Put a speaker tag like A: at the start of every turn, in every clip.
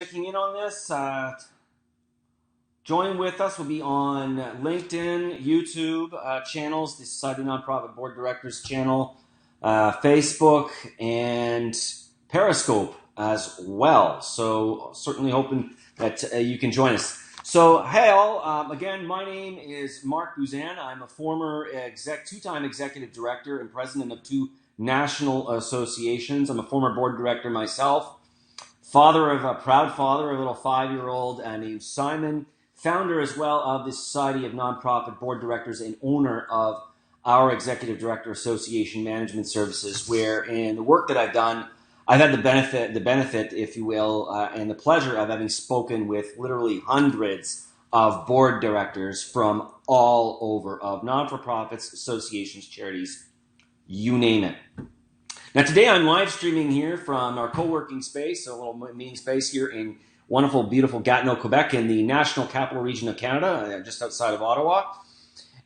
A: checking in on this. Join with us. We'll be on LinkedIn, YouTube channels, the Society of Nonprofit Board Directors channel, Facebook, and Periscope as well. So certainly hoping that you can join us. So hey all, again, my name is Mark Buzan. I'm a former two-time executive director and president of two national associations. I'm a former board director myself. Proud father of a little 5-year-old named Simon, founder as well of the Society of Nonprofit Board Directors and owner of our Executive Director Association Management Services, where in the work that I've done, I've had the benefit, if you will, and the pleasure of having spoken with literally hundreds of board directors from all over, of non-for-profits, associations, charities, you name it. Now today I'm live streaming here from our co-working space, a little meeting space here in wonderful, beautiful Gatineau, Quebec, in the National Capital Region of Canada, just outside of Ottawa.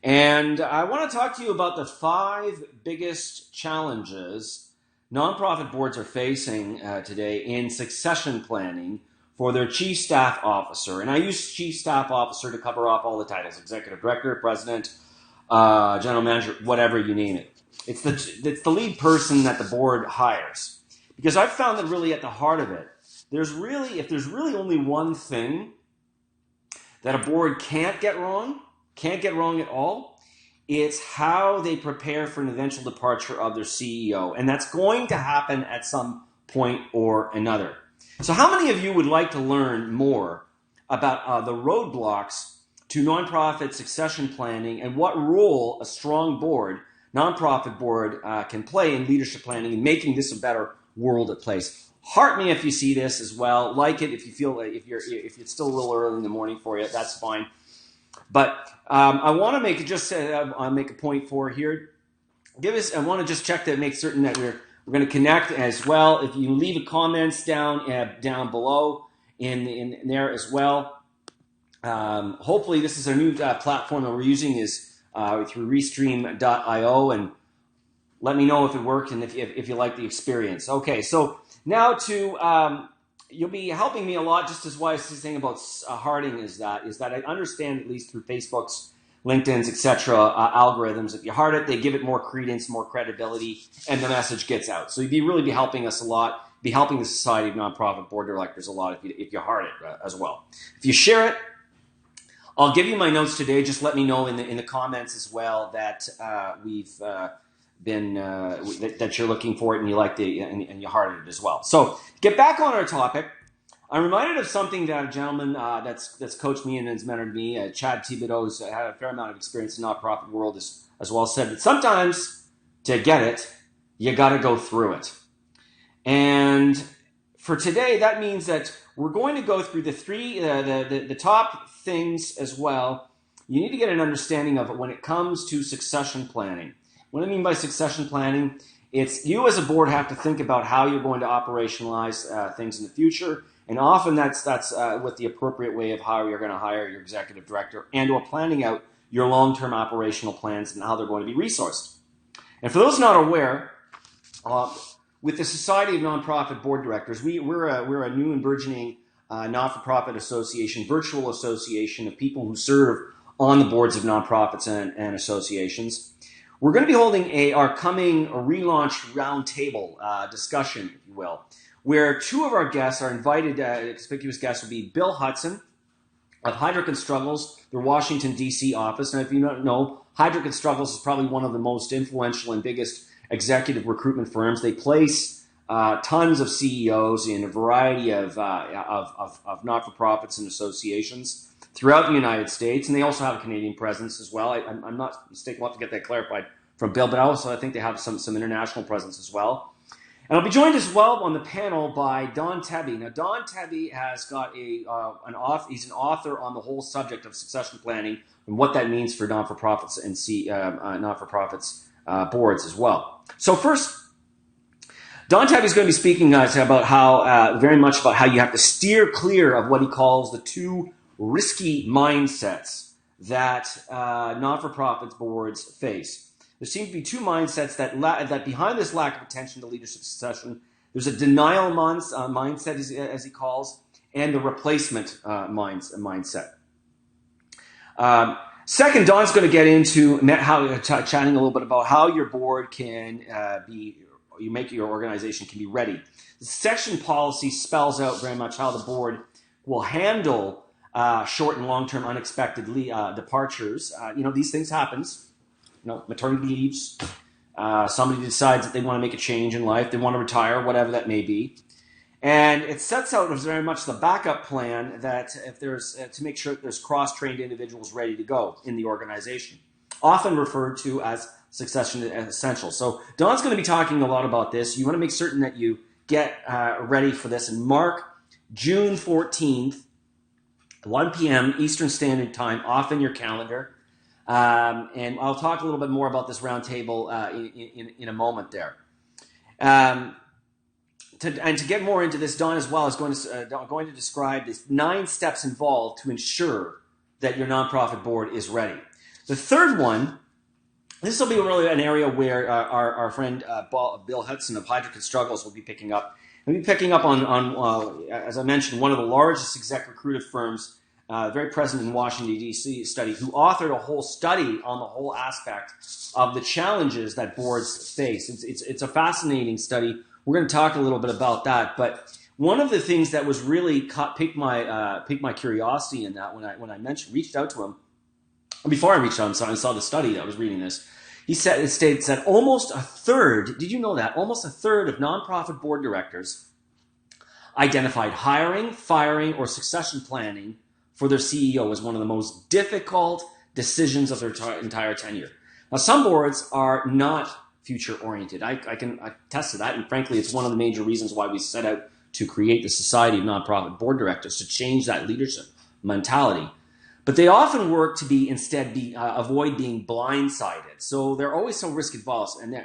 A: And I want to talk to you about the 5 biggest challenges nonprofit boards are facing today in succession planning for their chief staff officer. And I use chief staff officer to cover off all the titles: executive director, president, general manager, whatever you name it. It's the lead person that the board hires. Because I've found that really at the heart of it, if there's really only one thing that a board can't get wrong at all, it's how they prepare for an eventual departure of their CEO. And that's going to happen at some point or another. So how many of you would like to learn more about the roadblocks to nonprofit succession planning and what role a strong board, nonprofit board, can play in leadership planning and making this a better world at place? Heart me if you see this as well. Like it if you feel if it's still a little early in the morning for you, that's fine. But I want to make make a point for here. I want to just check to make certain that we're going to connect as well. If you leave comments down below in there as well. Hopefully this is a new platform that we're using is through Restream.io, and let me know if it worked and if you like the experience. Okay, so now you'll be helping me a lot, just as why I was saying about hearting is that I understand, at least through Facebook's, LinkedIn's, etc. Algorithms, if you heart it, they give it more credence, more credibility, and the message gets out. So you'd really be helping us a lot, be helping the Society of Nonprofit Board Directors a lot if you heart it as well. If you share it, I'll give you my notes today. Just let me know in the comments as well that that you're looking for it and you like and you hearted it as well. So get back on our topic. I'm reminded of something that a gentleman that's coached me and has mentored me, Chad Thibodeau, who's had a fair amount of experience in the nonprofit world, as well, said that sometimes to get it, you got to go through it. And for today, that means that we're going to go through the top things as well. You need to get an understanding of it when it comes to succession planning. What I mean by succession planning, it's you as a board have to think about how you're going to operationalize things in the future, and often that's with the appropriate way of how you're going to hire your executive director and/or planning out your long-term operational plans and how they're going to be resourced. And for those not aware, with the Society of Nonprofit Board Directors, we're a new and burgeoning not-for-profit association, virtual association of people who serve on the boards of nonprofits and associations. We're going to be holding our coming relaunch roundtable discussion, if you will, where 2 of our guests are invited. Conspicuous guests will be Bill Hudson of Heidrick and Struggles, their Washington, D.C. office. Now, if you don't know, Heidrick and Struggles is probably one of the most influential and biggest executive recruitment firms. They place tons of CEOs in a variety of not-for-profits and associations throughout the United States, and they also have a Canadian presence as well. I'm not mistaken. We'll have to get that clarified from Bill, but I think they have some international presence as well. And I'll be joined as well on the panel by Don Tebby. Now, Don Tebby has got he's an author on the whole subject of succession planning and what that means for not-for-profits and not-for-profits boards as well. So first, Don Tebby is going to be speaking about how very much about how you have to steer clear of what he calls the 2 risky mindsets that not-for-profit boards face. There seem to be 2 mindsets that behind this lack of attention to leadership succession, there's a denial mindset, as he calls, and the replacement mindset. Second, Don's going to get into chatting a little bit about how your board can make your organization can be ready. The section policy spells out very much how the board will handle short and long-term unexpected departures. These things happen. Maternity leaves. Somebody decides that they want to make a change in life. They want to retire, whatever that may be. And it sets out very much the backup plan that if there's to make sure that there's cross-trained individuals ready to go in the organization, often referred to as succession essential. So Don's going to be talking a lot about this. You want to make certain that you get ready for this and mark June 14th, 1 p.m. Eastern Standard Time off in your calendar. And I'll talk a little bit more about this roundtable in a moment there. To get more into this, Don as well is going to describe the 9 steps involved to ensure that your nonprofit board is ready. The third one, this will be really an area where our friend Bill Hudson of Hydrick and Struggles will be picking up. We'll be picking up on as I mentioned, one of the largest exec recruitive firms, very present in Washington, D.C. study, who authored a whole study on the whole aspect of the challenges that boards face. It's a fascinating study. We're going to talk a little bit about that, but one of the things that was really piqued my curiosity in that when I reached out to him, before I reached out to him, I saw the study that I was reading this. It states that almost a third, did you know that? Almost a third of nonprofit board directors identified hiring, firing, or succession planning for their CEO as one of the most difficult decisions of their entire tenure. Now, some boards are not future-oriented. I can attest to that, and frankly, it's one of the major reasons why we set out to create the Society of Nonprofit Board Directors, to change that leadership mentality. But they often work to avoid being blindsided. So they're always so risk-adverse, and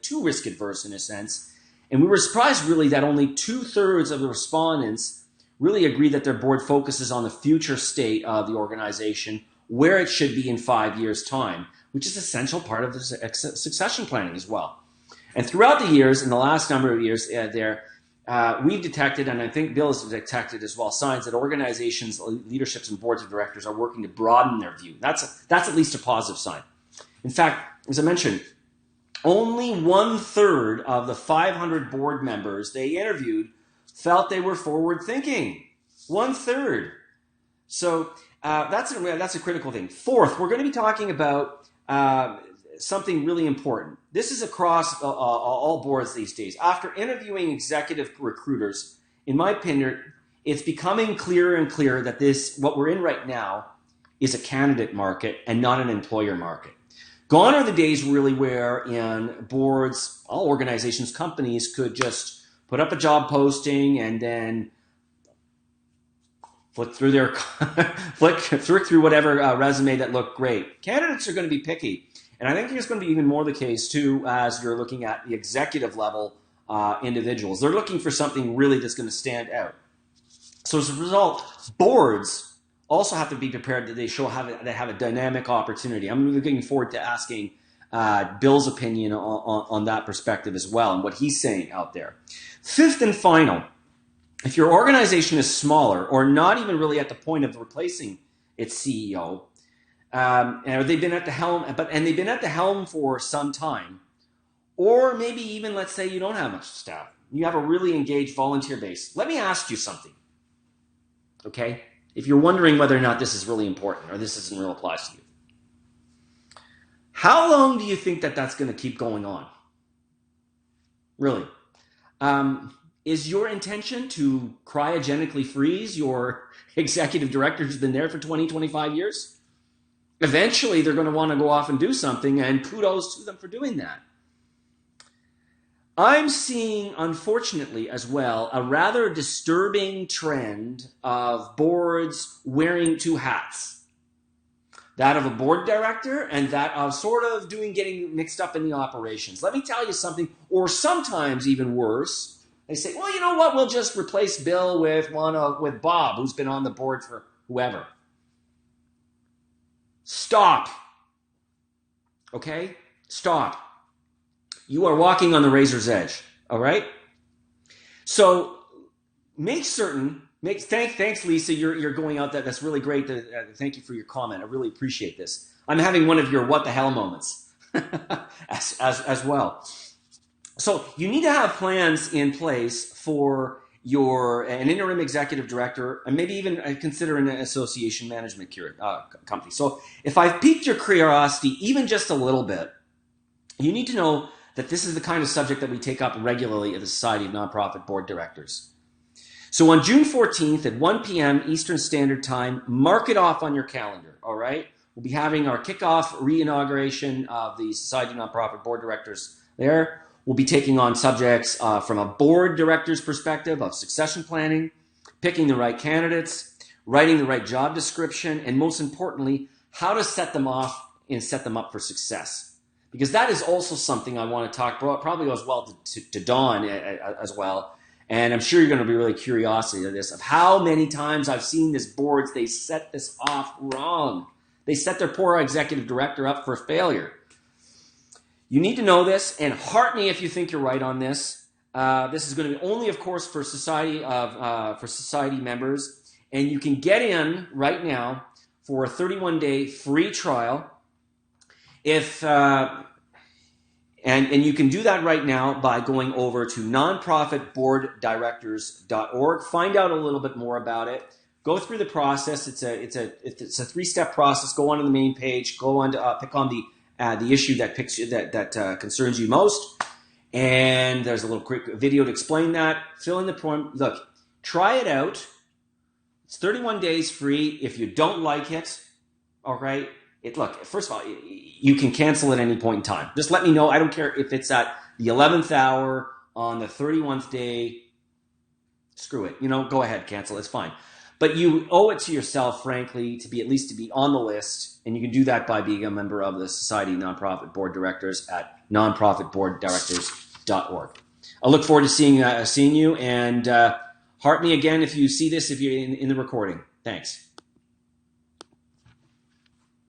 A: too risk-adverse in a sense. And we were surprised, really, that only 2/3 of the respondents really agree that their board focuses on the future state of the organization, where it should be in 5 years' time, which is an essential part of the succession planning as well. And throughout the years, in the last number of years we've detected, and I think Bill has detected as well, signs that organizations, leaderships, and boards of directors are working to broaden their view. That's at least a positive sign. In fact, as I mentioned, only 1/3 of the 500 board members they interviewed felt they were forward-thinking. 1/3. So that's a critical thing. Fourth, we're going to be talking about something really important. This is across all boards these days. After interviewing executive recruiters, in my opinion, it's becoming clearer and clearer that what we're in right now is a candidate market and not an employer market. Gone are the days really where in boards, all organizations, companies could just put up a job posting and then flick through whatever resume that looked great. Candidates are going to be picky. And I think it's going to be even more the case, too, as you're looking at the executive level individuals. They're looking for something really that's going to stand out. So as a result, boards also have to be prepared that they have a dynamic opportunity. I'm looking forward to asking Bill's opinion on that perspective as well and what he's saying out there. Fifth and final, if your organization is smaller or not even really at the point of replacing its CEO, and they've been at the helm for some time, or maybe even, let's say, you don't have much staff, you have a really engaged volunteer base. Let me ask you something, okay? If you're wondering whether or not this is really important or this doesn't really apply to you, how long do you think that's going to keep going on? Really? Is your intention to cryogenically freeze your executive director who's been there for 20, 25 years? Eventually, they're going to want to go off and do something, and kudos to them for doing that. I'm seeing, unfortunately, as well, a rather disturbing trend of boards wearing two hats. That of a board director and that of getting mixed up in the operations. Let me tell you something, or sometimes even worse, they say, well, you know what, we'll just replace Bill with Bob, who's been on the board for whoever. Stop. Okay? Stop. You are walking on the razor's edge, all right? So make certain Thanks, Lisa. You're going out. That's really great. Thank you for your comment. I really appreciate this. I'm having one of your what the hell moments as well. So you need to have plans in place for an interim executive director, and maybe even consider an association management company. So if I've piqued your curiosity even just a little bit, you need to know that this is the kind of subject that we take up regularly at the Society of Nonprofit Board Directors. So on June 14th at 1 p.m. Eastern Standard Time, mark it off on your calendar, all right? We'll be having our kickoff re-inauguration of the Society of Nonprofit Board Directors there. We'll be taking on subjects from a board director's perspective of succession planning, picking the right candidates, writing the right job description, and most importantly, how to set them off and set them up for success. Because that is also something I want to talk about, probably as well to Dawn as well. And I'm sure you're going to be really curious of this, of how many times I've seen these boards, they set this off wrong. They set their poor executive director up for failure. You need to know this, and heart me if you think you're right on this. This is going to be only, of course, for society members, and you can get in right now for a 31-day free trial. And you can do that right now by going over to nonprofitboarddirectors.org. Find out a little bit more about it. Go through the process. It's a 3-step process. Go onto the main page. Go on to pick on the issue that concerns you most, and there's a little quick video to explain that. Fill in the form. Look, try it out. It's 31 days free. If you don't like it, all right. Look, first of all, you can cancel at any point in time. Just let me know. I don't care if it's at the 11th hour on the 31st day. Screw it. Go ahead, cancel. It's fine. But you owe it to yourself, frankly, to be on the list, and you can do that by being a member of the Society of Nonprofit Board Directors at nonprofitboarddirectors.org. I look forward to seeing you, and heart me again if you see this, if you're in the recording. Thanks.